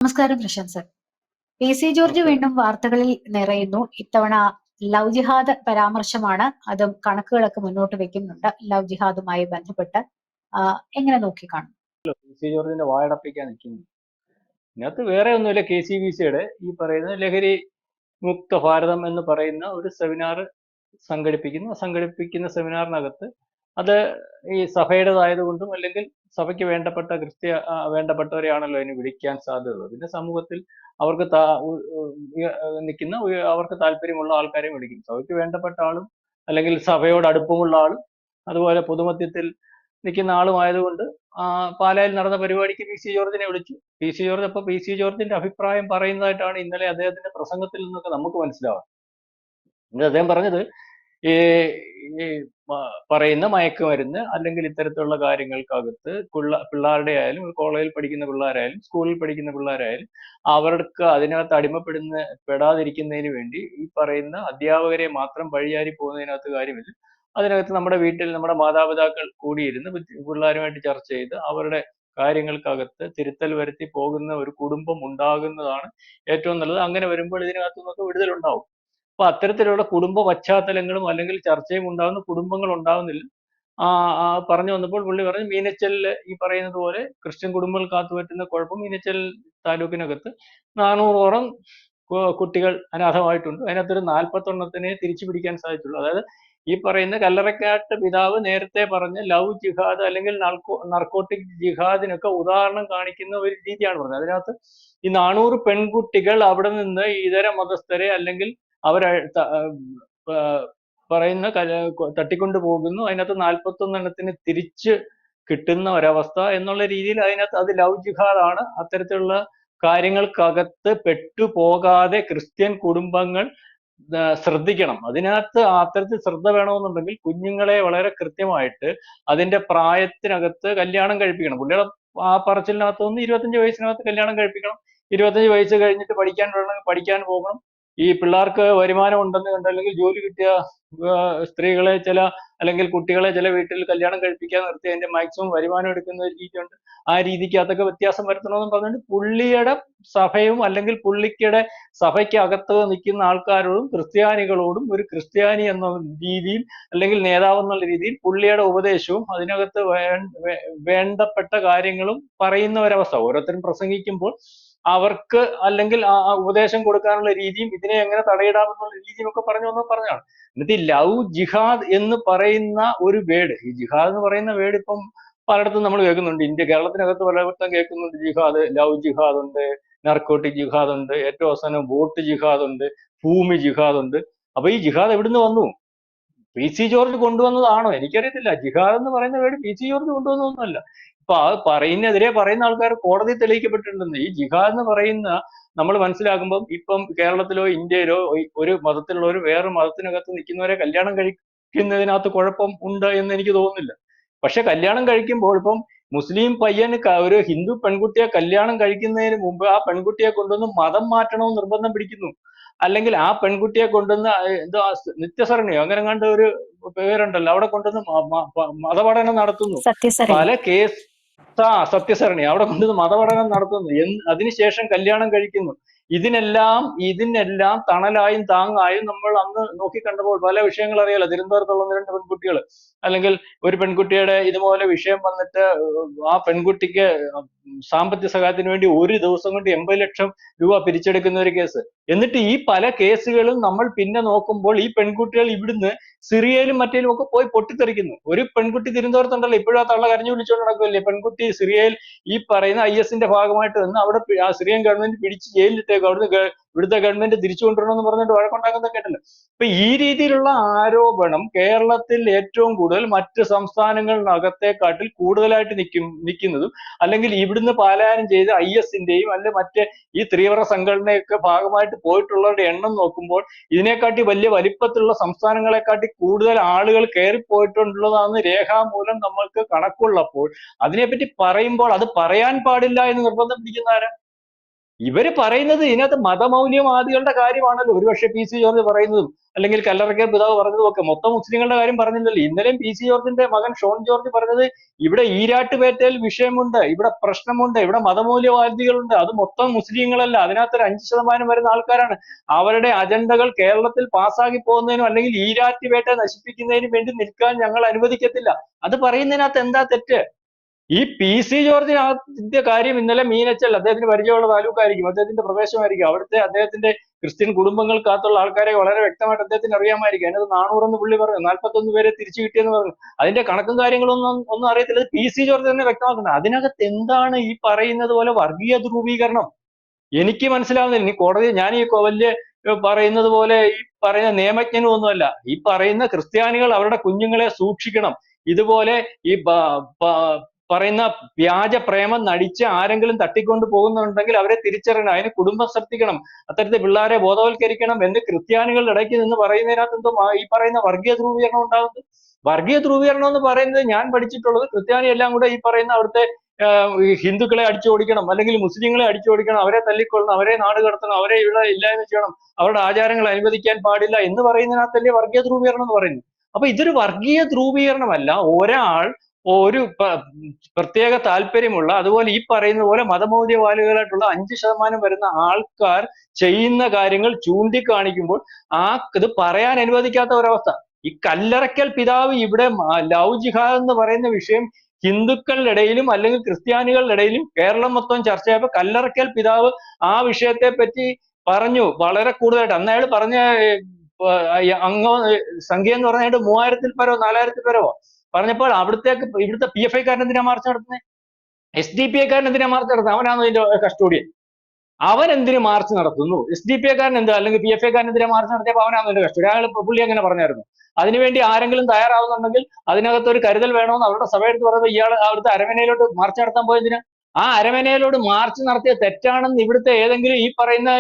നമസ്കാരം Prashant sir. P C George നമസ്കാരം. വീണ്ടും വാർത്തകളിൽ നിറയുന്നു. ഇത്തവണ ലവ് ജിഹാദ് പരാമർശമാണ്. അതും കണക്കുകളൊക്കെ മുന്നോട്ട് വെക്കുന്നുണ്ട് ലവ് ജിഹാദുമായി ബന്ധപ്പെട്ട്. എങ്ങനെ നോക്കിക്കാണും? പി സി ജോർജിന്റെ വായടപ്പിക്കാൻ നിൽക്കുന്നു. ഇതിനകത്ത് വേറെ ഒന്നുമില്ല. KCBCയുടെ ഈ പറയുന്ന ലഹരി മുക്ത ഭാരതം എന്ന് പറയുന്ന ഒരു സെമിനാർ സംഘടിപ്പിക്കുന്ന സെമിനാറിനകത്ത് അത് ഈ സഭയുടേതായതുകൊണ്ടും അല്ലെങ്കിൽ സഭയ്ക്ക് വേണ്ടപ്പെട്ടവരെയാണല്ലോ അതിന് വിളിക്കാൻ സാധ്യതയുള്ളത്. പിന്നെ സമൂഹത്തിൽ അവർക്ക് നിൽക്കുന്ന അവർക്ക് താല്പര്യമുള്ള ആൾക്കാരെ വിളിക്കും. സഭയ്ക്ക് വേണ്ടപ്പെട്ട ആളും അല്ലെങ്കിൽ സഭയോട് അടുപ്പമുള്ള ആളും അതുപോലെ പൊതുമധ്യത്തിൽ നിൽക്കുന്ന ആളുമായതുകൊണ്ട് പാലായിൽ നടന്ന പരിപാടിക്ക് പി സി ജോർജിനെ വിളിച്ചു. പി സി ജോർജ് അപ്പൊ പി സി ജോർജിന്റെ അഭിപ്രായം പറയുന്നതായിട്ടാണ് ഇന്നലെ അദ്ദേഹത്തിന്റെ പ്രസംഗത്തിൽ നിന്നൊക്കെ നമുക്ക് മനസ്സിലാവുക. അദ്ദേഹം പറഞ്ഞത് ഈ ഈ പറയുന്ന മയക്കുമരുന്ന് അല്ലെങ്കിൽ ഇത്തരത്തിലുള്ള കാര്യങ്ങൾക്കകത്ത് പിള്ളേരുടെ ആയാലും കോളേജിൽ പഠിക്കുന്ന പിള്ളേരായാലും സ്കൂളിൽ പഠിക്കുന്ന പിള്ളേരായാലും അവർക്ക് അതിനകത്ത് പെടാതിരിക്കുന്നതിന് വേണ്ടി ഈ പറയുന്ന അധ്യാപകരെ മാത്രം വഴിയാരി പോകുന്നതിനകത്ത് കാര്യമില്ല. അതിനകത്ത് നമ്മുടെ വീട്ടിൽ നമ്മുടെ മാതാപിതാക്കൾ കൂടിയിരുന്ന് പിള്ളേരുമായിട്ട് ചർച്ച ചെയ്ത് അവരുടെ കാര്യങ്ങൾക്കകത്ത് തിരുത്തൽ വരുത്തി പോകുന്ന ഒരു കുടുംബം ഉണ്ടാകുന്നതാണ് ഏറ്റവും നല്ലത്. അങ്ങനെ വരുമ്പോൾ ഇതിനകത്തു നിന്നൊക്കെ വിടുതലുണ്ടാവും. അപ്പൊ അത്തരത്തിലുള്ള കുടുംബ പശ്ചാത്തലങ്ങളും അല്ലെങ്കിൽ ചർച്ചയും ഉണ്ടാകുന്ന കുടുംബങ്ങൾ ഉണ്ടാകുന്നില്ല. പറഞ്ഞു വന്നപ്പോൾ പുള്ളി പറഞ്ഞു മീനച്ചലില് ഈ പറയുന്നത് പോലെ ക്രിസ്ത്യൻ കുടുംബങ്ങൾ കാത്തുപറ്റുന്ന കുഴപ്പം മീനച്ചൽ താലൂക്കിനകത്ത് 400ഓളം കുട്ടികൾ അനാഥമായിട്ടുണ്ട്. അതിനകത്തൊരു 41 തിരിച്ചു പിടിക്കാൻ സാധിച്ചുള്ളൂ. അതായത് ഈ പറയുന്ന കല്ലറക്കാട്ട് പിതാവ് നേരത്തെ പറഞ്ഞ ലവ് ജിഹാദ് അല്ലെങ്കിൽ നർക്കോട്ടിക് ജിഹാദിനൊക്കെ ഉദാഹരണം കാണിക്കുന്ന ഒരു രീതിയാണ് പറഞ്ഞത്. അതിനകത്ത് ഈ 400 പെൺകുട്ടികൾ അവിടെ നിന്ന് ഇതര മതസ്ഥരെ അല്ലെങ്കിൽ അവർ പറയുന്ന തട്ടിക്കൊണ്ടു പോകുന്നു. അതിനകത്ത് 41 തിരിച്ച് കിട്ടുന്ന ഒരവസ്ഥ എന്നുള്ള രീതിയിൽ അതിനകത്ത് അത് ലവ് ജിഹാദാണ്. അത്തരത്തിലുള്ള കാര്യങ്ങൾക്കകത്ത് പെട്ടുപോകാതെ ക്രിസ്ത്യൻ കുടുംബങ്ങൾ ശ്രദ്ധിക്കണം. അതിനകത്ത് അത്തരത്തിൽ ശ്രദ്ധ വേണമെന്നുണ്ടെങ്കിൽ കുഞ്ഞുങ്ങളെ വളരെ കൃത്യമായിട്ട് അതിന്റെ പ്രായത്തിനകത്ത് കല്യാണം കഴിപ്പിക്കണം. പുള്ളിയുടെ ആ പറച്ചിലിനകത്തൊന്ന് 25 വയസ്സിനകത്ത് കല്യാണം കഴിപ്പിക്കണം. 25 വയസ്സ് കഴിഞ്ഞിട്ട് പഠിക്കാൻ വേണമെങ്കിൽ പഠിക്കാൻ പോകണം. ഈ പിള്ളേർക്ക് വരുമാനം ഉണ്ടെന്ന് കണ്ട് അല്ലെങ്കിൽ ജോലി കിട്ടിയ സ്ത്രീകളെ അല്ലെങ്കിൽ കുട്ടികളെ ചില വീട്ടിൽ കല്യാണം കഴിപ്പിക്കാൻ നിർത്തി അതിന്റെ മാക്സിമം വരുമാനം എടുക്കുന്ന ഒരു രീതിയുണ്ട്. ആ രീതിക്ക് അതൊക്കെ വ്യത്യാസം വരുത്തണമെന്ന് പറഞ്ഞിട്ട് പുള്ളിയുടെ സഭയും അല്ലെങ്കിൽ പുള്ളിയുടെ സഭയ്ക്ക് അകത്ത് നിൽക്കുന്ന ആൾക്കാരോടും ക്രിസ്ത്യാനികളോടും ഒരു ക്രിസ്ത്യാനി എന്ന രീതിയിൽ അല്ലെങ്കിൽ നേതാവ് എന്നുള്ള രീതിയിൽ പുള്ളിയുടെ ഉപദേശവും അതിനകത്ത് വേണ്ടപ്പെട്ട കാര്യങ്ങളും പറയുന്ന ഒരവസ്ഥ. ഓരോരുത്തരും പ്രസംഗിക്കുമ്പോൾ അവർക്ക് അല്ലെങ്കിൽ ഉപദേശം കൊടുക്കാനുള്ള രീതിയും ഇതിനെ എങ്ങനെ തടയിടാമെന്നുള്ള രീതിയും ഒക്കെ പറഞ്ഞാണ്. എന്നിട്ട് ഈ ലവ് ജിഹാദ് എന്ന് പറയുന്ന ഒരു വേർഡ്, ഈ ജിഹാദ് എന്ന് പറയുന്ന വേർഡ് ഇപ്പം പലയിടത്തും നമ്മൾ കേൾക്കുന്നുണ്ട്. കേരളത്തിനകത്ത് പലയിടത്തും കേൾക്കുന്നുണ്ട്. ജിഹാദ്, ലവ് ജിഹാദ് ഉണ്ട്, നർക്കോട്ടിക് ജിഹാദ് ഉണ്ട്, ഏറ്റവും അവസാനം വോട്ട് ജിഹാദ് ഉണ്ട്, ഭൂമി ജിഹാദ് ഉണ്ട്. അപ്പൊ ഈ ജിഹാദ് എവിടുന്ന് വന്നു? പി സി ജോർജ് കൊണ്ടുവന്നതാണോ? എനിക്കറിയത്തില്ല. ജിഹാദ് എന്ന് പറയുന്ന വേർഡ് പി സി ജോർജ് കൊണ്ടുവന്നതൊന്നുമല്ല. ഇപ്പൊ പറയുന്ന ആൾക്കാർ കോടതി തെളിയിക്കപ്പെട്ടിട്ടുണ്ടെന്ന്. ഈ ജിഹാദ് എന്ന് പറയുന്ന നമ്മൾ മനസ്സിലാക്കുമ്പോൾ ഇപ്പം കേരളത്തിലോ ഇന്ത്യയിലോ ഒരു മതത്തിലുള്ളവർ വേറെ മതത്തിനകത്ത് നിൽക്കുന്നവരെ കല്യാണം കഴിക്കുന്നതിനകത്ത് കുഴപ്പം ഉണ്ട് എന്ന് എനിക്ക് തോന്നുന്നില്ല. പക്ഷെ കല്യാണം കഴിക്കുമ്പോൾ ഇപ്പം മുസ്ലിം പയ്യന് ഒരു ഹിന്ദു പെൺകുട്ടിയെ കല്യാണം കഴിക്കുന്നതിന് മുമ്പ് ആ പെൺകുട്ടിയെ കൊണ്ടുവന്ന് മതം മാറ്റണമെന്ന് നിർബന്ധം പിടിക്കുന്നു. അല്ലെങ്കിൽ ആ പെൺകുട്ടിയെ കൊണ്ടുവന്ന് എന്തോ നിത്യസരണിയോ അങ്ങനെ കണ്ട ഒരു പേരുണ്ടല്ലോ, അവിടെ കൊണ്ടുവന്ന് മതപഠനം നടത്തുന്നു. പല കേസ് സത്യസരണി അവിടെ കൊണ്ടുവന്ന് മതപഠനം നടത്തുന്നു. അതിനുശേഷം കല്യാണം കഴിക്കുന്നു. ഇതിനെല്ലാം തണലായും താങ്ങായും നമ്മൾ അന്ന് നോക്കിക്കണ്ടപ്പോൾ പല വിഷയങ്ങൾ അറിയാലോ. തിരുവനന്തപുരത്തുള്ള 2 പെൺകുട്ടികൾ അല്ലെങ്കിൽ ഒരു പെൺകുട്ടിയുടെ ഇതുപോലെ വിഷയം വന്നിട്ട് ആ പെൺകുട്ടിക്ക് സാമ്പത്തിക സഹായത്തിന് വേണ്ടി ഒരു ദിവസം കൊണ്ട് 80 ലക്ഷം രൂപ പിരിച്ചെടുക്കുന്ന ഒരു കേസ്. എന്നിട്ട് ഈ പല കേസുകളും നമ്മൾ പിന്നെ നോക്കുമ്പോൾ ഈ പെൺകുട്ടികൾ ഇവിടുന്ന് സിറിയയിലും മറ്റേലും ഒക്കെ പോയി പൊട്ടിത്തെറിക്കുന്നു. ഒരു പെൺകുട്ടി തിരുവനന്തപുരത്തുണ്ടല്ലോ, ഇപ്പോഴും ആ തള്ള കരഞ്ഞു വിളിച്ചുകൊണ്ട് നടക്കുമല്ലേ. പെൺകുട്ടി സിറിയയിൽ ഈ പറയുന്ന IS ഭാഗമായിട്ട് വന്ന് അവിടെ ആ സിറിയൻ ഗവൺമെന്റ് പിടിച്ച് ജയിലിലിട്ടേക്കും. അവിടുന്ന് ഇവിടുത്തെ ഗവൺമെന്റ് തിരിച്ചു കൊണ്ടുവരണമെന്ന് പറഞ്ഞിട്ട് വഴക്കുണ്ടാക്കുന്ന കേട്ടല്ലോ. അപ്പൊ ഈ രീതിയിലുള്ള ആരോപണം കേരളത്തിൽ ഏറ്റവും കൂടുതൽ മറ്റ് സംസ്ഥാനങ്ങളിനകത്തെക്കാട്ടിൽ കൂടുതലായിട്ട് നിൽക്കുന്നതും അല്ലെങ്കിൽ ഇവിടുന്ന് പലായനം ചെയ്ത് IS അല്ലെങ്കിൽ മറ്റേ ഈ തീവ്ര സംഘടനയൊക്കെ ഭാഗമായിട്ട് പോയിട്ടുള്ളവരുടെ എണ്ണം നോക്കുമ്പോൾ ഇതിനെക്കാട്ടി വലിയ വലിപ്പത്തിലുള്ള സംസ്ഥാനങ്ങളെക്കാട്ടി കൂടുതൽ ആളുകൾ കയറിപ്പോയിട്ടുള്ളതാണെന്ന് രേഖാമൂലം നമ്മൾക്ക് കണക്കുള്ളപ്പോൾ അതിനെപ്പറ്റി പറയുമ്പോൾ അത് പറയാൻ പാടില്ല എന്ന് നിർബന്ധം പിടിക്കുന്ന ആരാ? ഇവര് പറയുന്നത് ഇതിനകത്ത് മതമൗല്യവാദികളുടെ കാര്യമാണല്ലോ. ഒരുപക്ഷെ പി സി ജോർജ് പറയുന്നതും അല്ലെങ്കിൽ കല്ലറയ്ക്കൽ പിതാവ് പറഞ്ഞതും ഒക്കെ മൊത്തം മുസ്ലിങ്ങളുടെ കാര്യം പറഞ്ഞില്ലല്ലോ. ഇന്നലെയും പി സി ജോർജിന്റെ മകൻ ഷോൺ ജോർജ് പറഞ്ഞത് ഇവിടെ ഈരാട്ടുപേറ്റയിൽ വിഷയമുണ്ട്, ഇവിടെ പ്രശ്നമുണ്ട്, ഇവിടെ മതമൂല്യവാദികളുണ്ട്, അത് മൊത്തം മുസ്ലിങ്ങളല്ല, അതിനകത്തൊരു 5% വരുന്ന ആൾക്കാരാണ്. അവരുടെ അജണ്ടകൾ കേരളത്തിൽ പാസ്സാക്കി പോകുന്നതിനും അല്ലെങ്കിൽ ഈരാറ്റുപേട്ട നശിപ്പിക്കുന്നതിനും വേണ്ടി നിൽക്കാൻ ഞങ്ങൾ അനുവദിക്കത്തില്ല. അത് പറയുന്നതിനകത്ത് എന്താ തെറ്റ്? ഈ പി സി ജോർജിന്റെ കാര്യം ഇന്നലെ മീനച്ചൽ, അദ്ദേഹത്തിന് പരിചയമുള്ള താലൂക്കായിരിക്കും, അദ്ദേഹത്തിന്റെ പ്രദേശമായിരിക്കും, അവിടുത്തെ അദ്ദേഹത്തിന്റെ ക്രിസ്ത്യൻ കുടുംബങ്ങൾക്കകത്തുള്ള ആൾക്കാരെ വളരെ വ്യക്തമായിട്ട് അദ്ദേഹത്തിന് അറിയാമായിരിക്കും. അതിനകത്ത് 400 എന്ന് പുള്ളി പറഞ്ഞു, 41 പേരെ തിരിച്ചു കിട്ടിയെന്ന് പറഞ്ഞു. അതിന്റെ കണക്കും കാര്യങ്ങളൊന്നും അറിയത്തില്ല. പി സി ജോർജ് തന്നെ വ്യക്തമാക്കുന്നത്. അതിനകത്ത് എന്താണ് ഈ പറയുന്നത് പോലെ വർഗീയ ധ്രുവീകരണം? എനിക്ക് മനസ്സിലാവുന്നില്ല. ഇനി കോടതി, ഞാൻ ഈ വലിയ പറയുന്നത് പോലെ ഈ പറയുന്ന നിയമജ്ഞനും ഒന്നുമല്ല. ഈ പറയുന്ന ക്രിസ്ത്യാനികൾ അവരുടെ കുഞ്ഞുങ്ങളെ സൂക്ഷിക്കണം. ഇതുപോലെ ഈ പറയുന്ന വ്യാജ പ്രേമം നടിച്ച് ആരെങ്കിലും തട്ടിക്കൊണ്ട് പോകുന്നുണ്ടെങ്കിൽ അവരെ തിരിച്ചറിയണം, അതിന് കുടുംബം ശ്രദ്ധിക്കണം, അത്തരത്തിൽ പിള്ളേരെ ബോധവൽക്കരിക്കണം എന്ന് ക്രിസ്ത്യാനികളുടെ ഇടയ്ക്ക് നിന്ന് പറയുന്നതിനകത്ത് എന്തോ ഈ പറയുന്ന വർഗീയ ധ്രുവീകരണം ഉണ്ടാകുന്നത്. വർഗീയ ധ്രുവീകരണം എന്ന് പറയുന്നത് ഞാൻ പഠിച്ചിട്ടുള്ളത്, ക്രിസ്ത്യാനി എല്ലാം കൂടെ ഈ പറയുന്ന അവിടുത്തെ ഹിന്ദുക്കളെ അടിച്ചോടിക്കണം, അല്ലെങ്കിൽ മുസ്ലിങ്ങളെ അടിച്ചോടിക്കണം, അവരെ തല്ലിക്കൊള്ളണം, അവരെ നാട് കടത്തണം, അവരെ ഇവിടെ ഇല്ലായ്മ ചെയ്യണം, അവരുടെ ആചാരങ്ങൾ അനുവദിക്കാൻ പാടില്ല എന്ന് പറയുന്നതിനകത്തല്ലേ വർഗീയ ധ്രുവീകരണം എന്ന് പറയുന്നത്. അപ്പൊ ഇതൊരു വർഗീയ ധ്രുവീകരണമല്ല. ഒരാൾ ഒരു പ്രത്യേക താല്പര്യമുള്ള, അതുപോലെ ഈ പറയുന്ന പോലെ മതമൗല്യവാദികളായിട്ടുള്ള 5% വരുന്ന ആൾക്കാർ ചെയ്യുന്ന കാര്യങ്ങൾ ചൂണ്ടിക്കാണിക്കുമ്പോൾ ഇത് പറയാൻ അനുവദിക്കാത്ത ഒരവസ്ഥ. ഈ കല്ലറയ്ക്കൽ പിതാവ് ഇവിടെ ലവ് ജിഹാദ് എന്ന് പറയുന്ന വിഷയം ഹിന്ദുക്കളുടെ ഇടയിലും അല്ലെങ്കിൽ ക്രിസ്ത്യാനികളുടെ ഇടയിലും കേരളം മൊത്തം ചർച്ചയായപ്പോൾ കല്ലറയ്ക്കൽ പിതാവ് ആ വിഷയത്തെ പറ്റി പറഞ്ഞു വളരെ കൂടുതലായിട്ട്. അന്ന് അയാൾ പറഞ്ഞ സംഖ്യ എന്ന് പറഞ്ഞാൽ 3000-ൽ പരോ 4000-ൽ പരോ പറഞ്ഞപ്പോൾ ഇവിടുത്തെ PFI കാരൻ എന്തിനാ മാർച്ച് നടത്തുന്നത്? SDPI കാരൻ എന്തിനാ മാർച്ച് നടത്തുന്നത്? അവനാണ് ഇതിന്റെ കസ്റ്റോഡിയൻ. അവൻ എന്തിനു മാർച്ച് നടത്തുന്നു? SDPI കാരൻ എന്താ, അല്ലെങ്കിൽ PFI കാരൻ എന്തിനാ മാർച്ച് നടത്തിയപ്പോൾ അവനാണ് ഇതിന്റെ കസ്റ്റോഡിയൻ. അയാൾ പുള്ളി അങ്ങനെ പറഞ്ഞായിരുന്നു. അതിനുവേണ്ടി ആരെങ്കിലും തയ്യാറാവുന്നുണ്ടെങ്കിൽ അതിനകത്ത് ഒരു കരുതൽ വേണമെന്ന് അവരുടെ സഭയെടുത്ത് പറയുമ്പോൾ ഇയാൾ അവിടുത്തെ അരമനയിലോട്ട് മാർച്ച് നടത്താൻ പോയതിന്, ആ അരമനയിലോട്ട് മാർച്ച് നടത്തിയ തെറ്റാണെന്ന് ഇവിടുത്തെ ഏതെങ്കിലും ഈ പറയുന്ന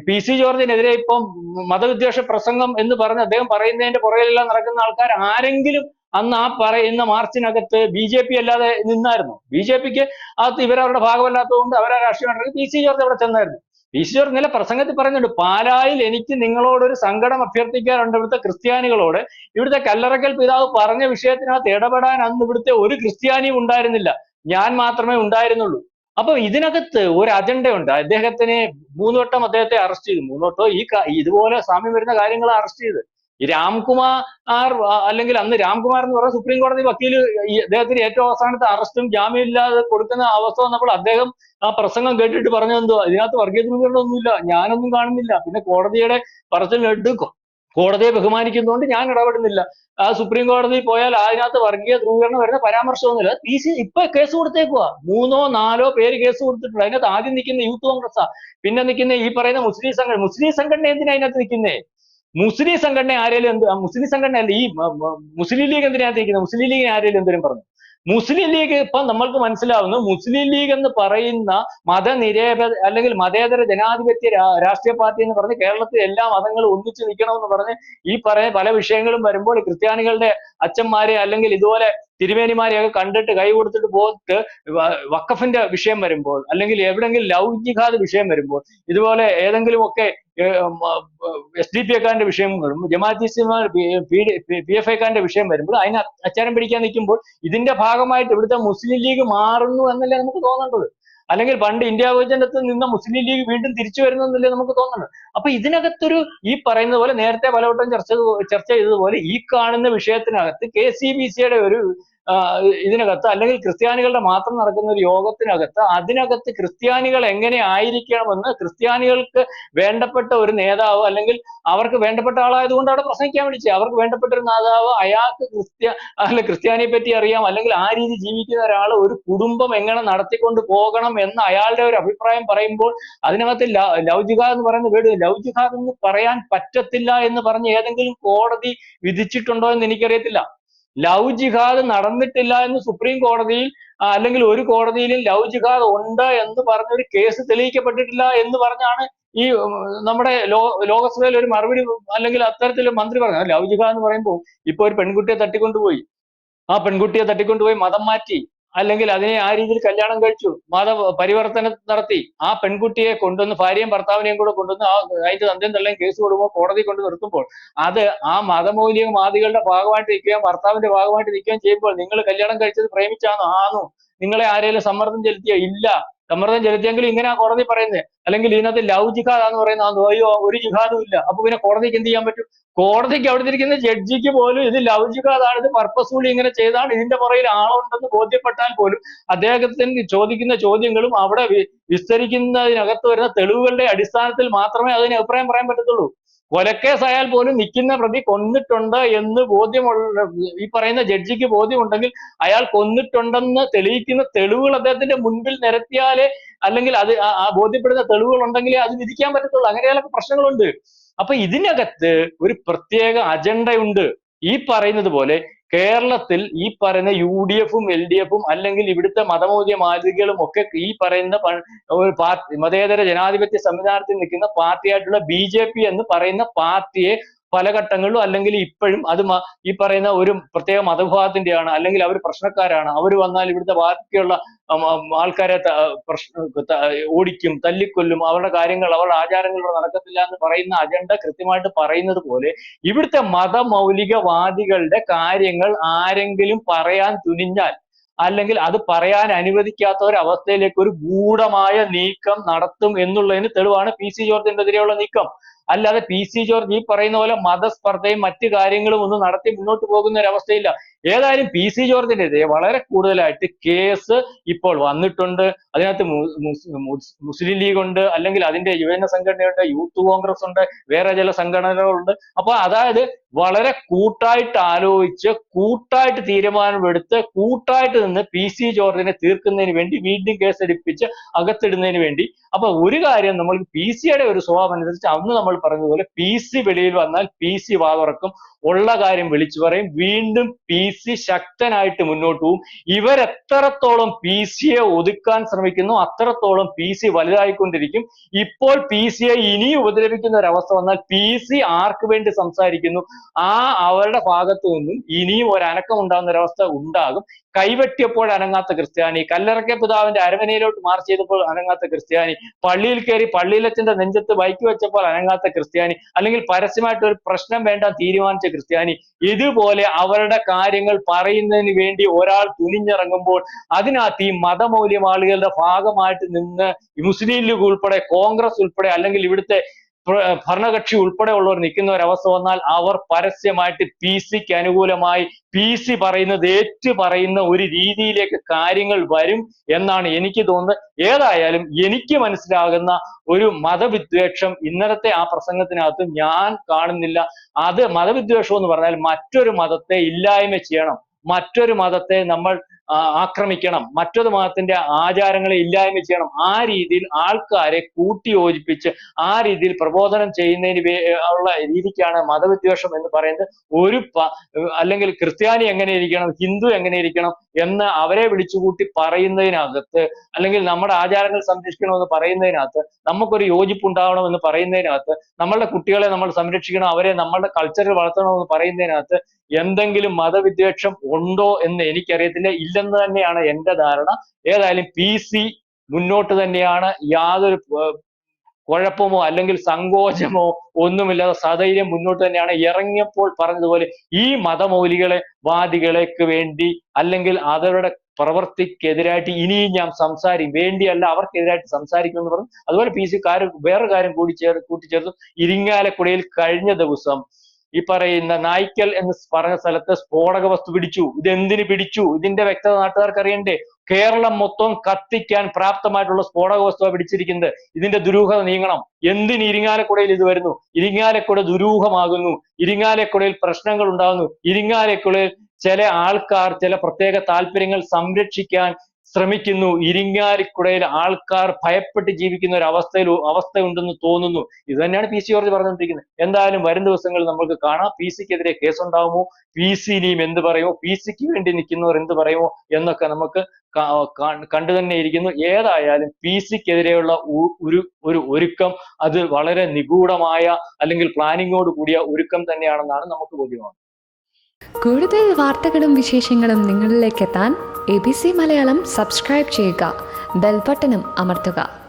പി സി ജോർജിനെതിരെ ഇപ്പം മതവിദ്വേഷ പ്രസംഗം എന്ന് പറഞ്ഞ് അദ്ദേഹം പറയുന്നതിന്റെ പുറകിലെല്ലാം നടക്കുന്ന ആൾക്കാർ ആരെങ്കിലും അന്ന് ആ പറയുന്ന മാർച്ചിനകത്ത് BJP അല്ലാതെ നിന്നായിരുന്നു? BJPക്ക് അകത്ത് ഇവരവരുടെ ഭാഗമല്ലാത്തതുകൊണ്ട് അവരാ രാഷ്ട്രീയമായിട്ട് പി സി ജോർജ് അവിടെ ചെന്നായിരുന്നു. പി സി ജോർജ് ഇന്നലെ പ്രസംഗത്തിൽ പറയുന്നുണ്ട്, പാലായിൽ എനിക്ക് നിങ്ങളോടൊരു സങ്കടം അഭ്യർത്ഥിക്കാറുണ്ട് ഇവിടുത്തെ ക്രിസ്ത്യാനികളോട്. ഇവിടുത്തെ കല്ലറയ്ക്കൽ പിതാവ് പറഞ്ഞ വിഷയത്തിനകത്ത് ഇടപെടാൻ അന്ന് ഇവിടുത്തെ ഒരു ക്രിസ്ത്യാനിയും ഉണ്ടായിരുന്നില്ല, ഞാൻ മാത്രമേ ഉണ്ടായിരുന്നുള്ളൂ. അപ്പൊ ഇതിനകത്ത് ഒരു അജണ്ടയുണ്ട്. അദ്ദേഹത്തിന് 3 വട്ടം അദ്ദേഹത്തെ അറസ്റ്റ് ചെയ്തു. 3 വട്ടം ഇതുപോലെ സാമ്യം വരുന്ന കാര്യങ്ങൾ അറസ്റ്റ് ചെയ്ത്. ഈ രാംകുമാർ അല്ലെങ്കിൽ അന്ന് രാംകുമാർ എന്ന് പറഞ്ഞ സുപ്രീം കോടതി വക്കീല് അദ്ദേഹത്തിന് ഏറ്റവും അവസാനത്തെ അറസ്റ്റും ജാമ്യമില്ലാതെ കൊടുക്കുന്ന അവസ്ഥ വന്നപ്പോൾ അദ്ദേഹം ആ പ്രസംഗം കേട്ടിട്ട് പറഞ്ഞു, എന്തോ ഇതിനകത്ത് വർഗീയ ധ്രുവീകരണമൊന്നുമില്ല, ഞാനൊന്നും കാണുന്നില്ല, പിന്നെ കോടതിയുടെ പറച്ചിൽ കേട്ട് കോടതിയെ ബഹുമാനിക്കുന്നതുകൊണ്ട് ഞാൻ ഇടപെടുന്നില്ല, ആ സുപ്രീം കോടതിയിൽ പോയാൽ അതിനകത്ത് വർഗീയ ധ്രുവീകരണം വരുന്ന പരാമർശമൊന്നുമില്ല. ഇപ്പൊ കേസ് കൊടുത്തേക്കുവാ. 3-4 പേര് കേസ് കൊടുത്തിട്ടുണ്ട്. അതിനകത്ത് ആദ്യം നിൽക്കുന്ന യൂത്ത് കോൺഗ്രസ്സാ, പിന്നെ നിൽക്കുന്ന ഈ പറയുന്ന മുസ്ലിം സംഘടന എന്തിനാ അതിനകത്ത് നിൽക്കുന്നേ? മുസ്ലിം സംഘടന ആരെങ്കിലും മുസ്ലിം സംഘടന അല്ല, ഈ മുസ്ലിം ലീഗ് എന്തിനകത്ത് നിൽക്കുന്നത്? മുസ്ലിം ലീഗിന് ആരെങ്കിലും എന്തെങ്കിലും പറഞ്ഞു? മുസ്ലിം ലീഗ് ഇപ്പം നമ്മൾക്ക് മനസ്സിലാവുന്നു, മുസ്ലിം ലീഗ് എന്ന് പറയുന്ന അല്ലെങ്കിൽ മതേതര ജനാധിപത്യ രാഷ്ട്രീയ പാർട്ടി എന്ന് പറഞ്ഞ് കേരളത്തിൽ എല്ലാ മതങ്ങളും ഒന്നിച്ചു നിൽക്കണമെന്ന് പറഞ്ഞ് ഈ പറയുന്ന പല വിഷയങ്ങളും വരുമ്പോൾ ക്രിസ്ത്യാനികളുടെ അച്ഛന്മാരെ അല്ലെങ്കിൽ ഇതുപോലെ തിരുമേനിമാരെയൊക്കെ കണ്ടിട്ട് കൈ കൊടുത്തിട്ട് പോയിട്ട് വഖഫിന്റെ വിഷയം വരുമ്പോൾ അല്ലെങ്കിൽ എവിടെങ്കിലും ലവ് ജിഹാദ് വിഷയം വരുമ്പോൾ ഇതുപോലെ ഏതെങ്കിലും ഒക്കെ SDPI കാരന്റെ വിഷയം വരുമ്പോൾ ജമാഅത്ത് ഇസ്ലാമി PFI കാരന്റെ വിഷയം വരുമ്പോൾ അതിന് അച്ചാരം പിടിക്കാൻ നിൽക്കുമ്പോൾ ഇതിന്റെ ഭാഗമായിട്ട് ഇവിടുത്തെ മുസ്ലിം ലീഗ് മാറുന്നു എന്നല്ലേ നമുക്ക് തോന്നേണ്ടത്? അല്ലെങ്കിൽ പണ്ട് ഇന്ത്യ വിഭജനത്തിൽ നിന്ന മുസ്ലിം ലീഗ് വീണ്ടും തിരിച്ചു വരുന്നല്ലേ നമുക്ക് തോന്നുന്നത്? അപ്പൊ ഇതിനകത്തൊരു ഈ പറയുന്നത് പോലെ നേരത്തെ പലവട്ടം ചർച്ച ചെയ്തതുപോലെ ഈ കാണുന്ന വിഷയത്തിനകത്ത് KCBCയുടെ ഒരു ഇതിനകത്ത് അല്ലെങ്കിൽ ക്രിസ്ത്യാനികളുടെ മാത്രം നടക്കുന്ന ഒരു യോഗത്തിനകത്ത് അതിനകത്ത് ക്രിസ്ത്യാനികൾ എങ്ങനെ ആയിരിക്കണമെന്ന് ക്രിസ്ത്യാനികൾക്ക് വേണ്ടപ്പെട്ട ഒരു നേതാവ് അല്ലെങ്കിൽ അവർക്ക് വേണ്ടപ്പെട്ട ആളായതുകൊണ്ട് അവിടെ പ്രസംഗിക്കാൻ വിളിച്ചത്, അവർക്ക് വേണ്ടപ്പെട്ട ഒരു നേതാവ് അയാൾക്ക് ക്രിസ്ത്യാനിയെ പറ്റി അറിയാം അല്ലെങ്കിൽ ആ രീതി ജീവിക്കുന്ന ഒരാൾ ഒരു കുടുംബം എങ്ങനെ നടത്തിക്കൊണ്ട് പോകണം എന്ന് അയാളുടെ ഒരു അഭിപ്രായം പറയുമ്പോൾ അതിനകത്ത് ലവ് ജിഹാദ് എന്ന് പറയുന്ന വേർഡ് ലവ് ജിഹാദ് എന്ന് പറയാൻ പറ്റത്തില്ല എന്ന് പറഞ്ഞ് ഏതെങ്കിലും കോടതി വിധിച്ചിട്ടുണ്ടോ എന്ന് എനിക്കറിയത്തില്ല. ലവ് ജിഹാദ് നടന്നിട്ടില്ല എന്ന് സുപ്രീം കോടതിയിൽ അല്ലെങ്കിൽ ഒരു കോടതിയിലും ലവ് ജിഹാദ് ഉണ്ട് എന്ന് പറഞ്ഞൊരു കേസ് തെളിയിക്കപ്പെട്ടിട്ടില്ല എന്ന് പറഞ്ഞാണ് ഈ നമ്മുടെ ലോകസഭയിൽ ഒരു മറുപടി അല്ലെങ്കിൽ അത്തരത്തിൽ മന്ത്രി പറഞ്ഞു. ലവ് ജിഹാദ് എന്ന് പറയുമ്പോൾ ഇപ്പൊ ഒരു പെൺകുട്ടിയെ തട്ടിക്കൊണ്ടുപോയി, ആ പെൺകുട്ടിയെ തട്ടിക്കൊണ്ടുപോയി മതം മാറ്റി അല്ലെങ്കിൽ അതിനെ ആ രീതിയിൽ കല്യാണം കഴിച്ചു, പരിവർത്തനം നടത്തി, ആ പെൺകുട്ടിയെ കൊണ്ടുവന്ന് ഭാര്യയും ഭർത്താവിനെയും കൂടെ കൊണ്ടുവന്ന് അതിന്റെ തന്തയും തള്ളയും കേസ് കൊടുക്കുമ്പോൾ കോടതി കൊണ്ട് നിർത്തുമ്പോൾ അത് ആ മതമൗലികവാദികളുടെ ഭാഗമായിട്ട് നിൽക്കുകയും ഭർത്താവിന്റെ ഭാഗമായിട്ട് നിൽക്കുകയും ചെയ്യുമ്പോൾ നിങ്ങൾ കല്യാണം കഴിച്ചത് പ്രേമിച്ചാണോ? ആണോ? നിങ്ങളെ ആരെങ്കിലും സമ്മർദ്ദം ചെലുത്തിയോ? ഇല്ല. സമ്മർദ്ദം ചെലുത്തിയെങ്കിൽ ഇങ്ങനെയാ കോടതി പറയുന്നത്. അല്ലെങ്കിൽ ഇതിനകത്ത് ലവ് ജിഹാദാന്ന് പറയുന്നത്, അയ്യോ ഒരു ജിഹാദും ഇല്ല, അപ്പൊ പിന്നെ കോടതിക്ക് എന്ത് ചെയ്യാൻ പറ്റും? കോടതിക്ക് അവിടെ ഇരിക്കുന്ന ജഡ്ജിക്ക് പോലും ഇത് ലവ് ജിഹാദാണ്, ഇത് പർപ്പസ്ഫുള്ളി ഇങ്ങനെ ചെയ്താണ്, ഇതിന്റെ പുറകിൽ ആളുണ്ടെന്ന് ബോധ്യപ്പെട്ടാൽ പോലും അദ്ദേഹത്തിന് ചോദിക്കുന്ന ചോദ്യങ്ങളും അവിടെ വിസ്തരിക്കുന്നതിനകത്ത് വരുന്ന തെളിവുകളുടെ അടിസ്ഥാനത്തിൽ മാത്രമേ അതിന് അഭിപ്രായം പറയാൻ പറ്റത്തുള്ളൂ. കൊലക്കേസായാൽ പോലും നിൽക്കുന്ന പ്രതി കൊന്നിട്ടുണ്ട് എന്ന് ബോധ്യമുള്ള ഈ പറയുന്ന ജഡ്ജിക്ക് ബോധ്യമുണ്ടെങ്കിൽ അയാൾ കൊന്നിട്ടുണ്ടെന്ന് തെളിയിക്കുന്ന തെളിവുകൾ അദ്ദേഹത്തിന്റെ മുൻപിൽ നിരത്തിയാലേ, അല്ലെങ്കിൽ അത് ആ ബോധ്യപ്പെടുന്ന തെളിവുകൾ ഉണ്ടെങ്കിലേ അത് വിധിക്കാൻ പറ്റത്തുള്ളൂ. അങ്ങനെയൊക്കെ പ്രശ്നങ്ങളുണ്ട്. അപ്പൊ ഇതിനകത്ത് ഒരു പ്രത്യേക അജണ്ടയുണ്ട്. ഈ പറയുന്നത് പോലെ കേരളത്തിൽ ഈ പറയുന്ന UDF-ഉം LDF-ഉം അല്ലെങ്കിൽ ഇവിടുത്തെ മതമൗലികവാദികളും ഒക്കെ ഈ പറയുന്ന ഒരു മതേതര ജനാധിപത്യ സംവിധാനത്തിൽ നിൽക്കുന്ന പാർട്ടിയായിട്ടുള്ള BJP എന്ന് പറയുന്ന പാർട്ടിയെ പല ഘട്ടങ്ങളിലും അല്ലെങ്കിൽ ഇപ്പോഴും അത് ഈ പറയുന്ന ഒരു പ്രത്യേക മതവിഭാഗത്തിന്റെയാണ്, അല്ലെങ്കിൽ അവർ പ്രശ്നക്കാരാണ്, അവർ വന്നാൽ ഇവിടുത്തെ ബാക്കിയുള്ള ആൾക്കാരെ ഓടിക്കും, തല്ലിക്കൊല്ലും, അവരുടെ കാര്യങ്ങൾ അവരുടെ ആചാരങ്ങളിലൂടെ നടക്കത്തില്ല എന്ന് പറയുന്ന അജണ്ട കൃത്യമായിട്ട് പറയുന്നത് പോലെ ഇവിടുത്തെ മതമൗലികവാദികളുടെ കാര്യങ്ങൾ ആരെങ്കിലും പറയാൻ തുനിഞ്ഞാൽ, അല്ലെങ്കിൽ അത് പറയാൻ അനുവദിക്കാത്ത ഒരവസ്ഥയിലേക്ക് ഒരു ഗൂഢമായ നീക്കം നടത്തും എന്നുള്ളതിന് തെളിവാണ് PC ജോർജിനെതിരെയുള്ള നീക്കം. അല്ലാതെ PC ജോർജ് ഈ പറയുന്ന പോലെ മതസ്പർദ്ധയും മറ്റു കാര്യങ്ങളും ഒന്നും നടത്തി മുന്നോട്ട് പോകുന്ന ഒരു അവസ്ഥയില്ല. ഏതായാലും PC ജോർജിനെതിരെ വളരെ കൂടുതലായിട്ട് കേസ് ഇപ്പോൾ വന്നിട്ടുണ്ട്. അതിനകത്ത് മുസ്ലിം ലീഗ് ഉണ്ട്, അല്ലെങ്കിൽ അതിന്റെ യുവജന സംഘടനയുണ്ട്, യൂത്ത് കോൺഗ്രസ് ഉണ്ട്, വേറെ ചില സംഘടനകളുണ്ട്. അപ്പൊ അതായത് വളരെ കൂട്ടായിട്ട് ആലോചിച്ച് കൂട്ടായിട്ട് തീരുമാനമെടുത്ത് കൂട്ടായിട്ട് നിന്ന് PC ജോർജിനെ തീർക്കുന്നതിന് വേണ്ടി വീണ്ടും കേസെടുപ്പിച്ച് അകത്തിടുന്നതിന് വേണ്ടി. അപ്പൊ ഒരു കാര്യം നമ്മൾ PC-യുടെ ഒരു സ്വഭാവം അനുസരിച്ച് അന്ന് നമ്മൾ പറഞ്ഞതുപോലെ PC വെളിയിൽ വന്നാൽ PC വാ തുറക്കും, ഉള്ള കാര്യം വിളിച്ചു പറയും, വീണ്ടും PC ശക്തനായിട്ട് മുന്നോട്ട് പോകും. ഇവരെത്രത്തോളം PC-യെ ഒതുക്കാൻ ശ്രമിക്കുന്നു അത്രത്തോളം PC വലുതായിക്കൊണ്ടിരിക്കും. ഇപ്പോൾ PC-യെ ഇനിയും ഉപദ്രവിക്കുന്ന ഒരു അവസ്ഥ വന്നാൽ PC ആർക്ക് വേണ്ടി സംസാരിക്കുന്നു അവരുടെ ഭാഗത്തു നിന്നും ഇനിയും ഒരു അനക്കം ഉണ്ടാകുന്ന ഒരവസ്ഥ ഉണ്ടാകും. കൈവെട്ടിയപ്പോൾ അനങ്ങാത്ത ക്രിസ്ത്യാനി, കല്ലറയ്ക്ക പിതാവിന്റെ അരമനയിലോട്ട് മാർച്ച് ചെയ്തപ്പോൾ അനങ്ങാത്ത ക്രിസ്ത്യാനി, പള്ളിയിൽ കയറി പള്ളിയിലച്ഛന്റെ നെഞ്ചത്ത് ബൈക്ക് വെച്ചപ്പോൾ അനങ്ങാത്ത ക്രിസ്ത്യാനി, അല്ലെങ്കിൽ പരസ്യമായിട്ട് ഒരു പ്രശ്നം വേണ്ട തീരുമാനിച്ച ക്രിസ്ത്യാനി, ഇതുപോലെ അവരുടെ കാര്യങ്ങൾ പറയുന്നതിന് വേണ്ടി ഒരാൾ തുനിഞ്ഞിറങ്ങുമ്പോൾ അതിനകത്ത് ഈ മതമൗലികവാദികളുടെ ഭാഗമായിട്ട് നിന്ന് മുസ്ലിം ലീഗ് ഉൾപ്പെടെ കോൺഗ്രസ് ഉൾപ്പെടെ അല്ലെങ്കിൽ ഇവിടുത്തെ ഭരണകക്ഷി ഉൾപ്പെടെ ഉള്ളവർ നിൽക്കുന്ന ഒരവസ്ഥ വന്നാൽ അവർ പരസ്യമായിട്ട് PC-ക്ക് അനുകൂലമായി PC പറയുന്നത് ഏറ്റു പറയുന്ന ഒരു രീതിയിലേക്ക് കാര്യങ്ങൾ വരും എന്നാണ് എനിക്ക് തോന്നുന്നത്. ഏതായാലും എനിക്ക് മനസ്സിലാകുന്ന ഒരു മതവിദ്വേഷം ഇന്നലത്തെ ആ പ്രസംഗത്തിനകത്ത് ഞാൻ കാണുന്നില്ല. അത് മതവിദ്വേഷം എന്ന് പറഞ്ഞാൽ മറ്റൊരു മതത്തെ ഇല്ലായ്മ ചെയ്യണം, മറ്റൊരു മതത്തെ നമ്മൾ ആക്രമിക്കണം, മറ്റൊരു മതത്തിന്റെ ആചാരങ്ങളെ ഇല്ലായ്മ ചെയ്യണം, ആ രീതിയിൽ ആൾക്കാരെ കൂട്ടിയോജിപ്പിച്ച് ആ രീതിയിൽ പ്രബോധനം ചെയ്യുന്നതിന് ഉള്ള രീതിക്കാണ് മതവിദ്വേഷം എന്ന് പറയുന്നത്. അല്ലെങ്കിൽ ക്രിസ്ത്യാനി എങ്ങനെ ഇരിക്കണം, ഹിന്ദു എങ്ങനെ ഇരിക്കണം എന്ന് അവരെ വിളിച്ചുകൂട്ടി പറയുന്നതിനകത്ത്, അല്ലെങ്കിൽ നമ്മുടെ ആചാരങ്ങൾ സംരക്ഷിക്കണമെന്ന് പറയുന്നതിനകത്ത്, നമുക്കൊരു യോജിപ്പുണ്ടാവണം എന്ന് പറയുന്നതിനകത്ത്, നമ്മളുടെ കുട്ടികളെ നമ്മൾ സംരക്ഷിക്കണം, അവരെ നമ്മളുടെ കൾച്ചറിൽ വളർത്തണമെന്ന് പറയുന്നതിനകത്ത് എന്തെങ്കിലും മതവിദ്വേഷം ഉണ്ടോ എന്ന് എനിക്കറിയത്തില്ല. ഇല്ലെന്ന് തന്നെയാണ് എൻ്റെ ധാരണ. ഏതായാലും PC മുന്നോട്ട് തന്നെയാണ്, യാതൊരു കുഴപ്പമോ അല്ലെങ്കിൽ സങ്കോചമോ ഒന്നുമില്ലാതെ സധൈര്യം മുന്നോട്ട് തന്നെയാണ്. ഇറങ്ങിയപ്പോൾ പറഞ്ഞതുപോലെ ഈ മതമൗലികവാദികൾക്ക് വേണ്ടി അല്ലെങ്കിൽ അവരുടെ പ്രവൃത്തിക്കെതിരായിട്ട് ഇനിയും ഞാൻ വേണ്ടിയല്ല അവർക്കെതിരായിട്ട് സംസാരിക്കുമെന്ന് പറഞ്ഞു. അതുപോലെ PC വേറൊരു കാര്യം കൂട്ടിച്ചേർത്തു. ഇരിങ്ങാലക്കുടയിൽ കഴിഞ്ഞ ദിവസം ഈ പറയുന്ന നായ്ക്കൽ എന്ന് പറഞ്ഞ സ്ഥലത്ത് സ്ഫോടക വസ്തു പിടിച്ചു. ഇതെന്തിന് പിടിച്ചു? ഇതിന്റെ വ്യക്തത നാട്ടുകാർക്ക് അറിയണ്ടേ? കേരളം മൊത്തം കത്തിക്കാൻ പ്രാപ്തമായിട്ടുള്ള സ്ഫോടക വസ്തുവാണ് പിടിച്ചിരിക്കുന്നത്. ഇതിന്റെ ദുരൂഹത നീങ്ങണം. എന്തിന് ഇരിങ്ങാലക്കുടയിൽ ഇത് വരുന്നു? ഇരിങ്ങാലക്കുട ദുരൂഹമാകുന്നു, ഇരിങ്ങാലക്കുടയിൽ പ്രശ്നങ്ങൾ ഉണ്ടാകുന്നു, ഇരിങ്ങാലക്കുടയിൽ ചില ആൾക്കാർ ചില പ്രത്യേക താല്പര്യങ്ങൾ സംരക്ഷിക്കാൻ ശ്രമിക്കുന്നു, ഇരിങ്ങാലക്കുടയിൽ ആൾക്കാർ ഭയപ്പെട്ട് ജീവിക്കുന്ന ഒരു അവസ്ഥയുണ്ടെന്ന് തോന്നുന്നു. ഇത് തന്നെയാണ് PC ജോർജ് പറഞ്ഞുകൊണ്ടിരിക്കുന്നത്. എന്തായാലും വരും ദിവസങ്ങളിൽ നമുക്ക് കാണാം PC-ക്കെതിരെ കേസുണ്ടാകുമോ, PC ഇനിയും എന്ത് പറയുമോ, PC-ക്ക് വേണ്ടി നിൽക്കുന്നവർ എന്ത് പറയുമോ എന്നൊക്കെ നമുക്ക് കണ്ടു തന്നെ ഇരിക്കുന്നു. ഏതായാലും PC-ക്കെതിരെയുള്ള ഒരു ഒരുക്കം അത് വളരെ നിഗൂഢമായ അല്ലെങ്കിൽ പ്ലാനിങ്ങോട് കൂടിയ ഒരുക്കം തന്നെയാണെന്നാണ് നമുക്ക് ബോധ്യമാകുന്നത്. കൂടുതൽ വാർത്തകളും വിശേഷങ്ങളും നിങ്ങളിലേക്ക് എത്താൻ ABC മലയാളം സബ്സ്ക്രൈബ് ചെയ്യുക, ബെൽബട്ടനും അമർത്തുക.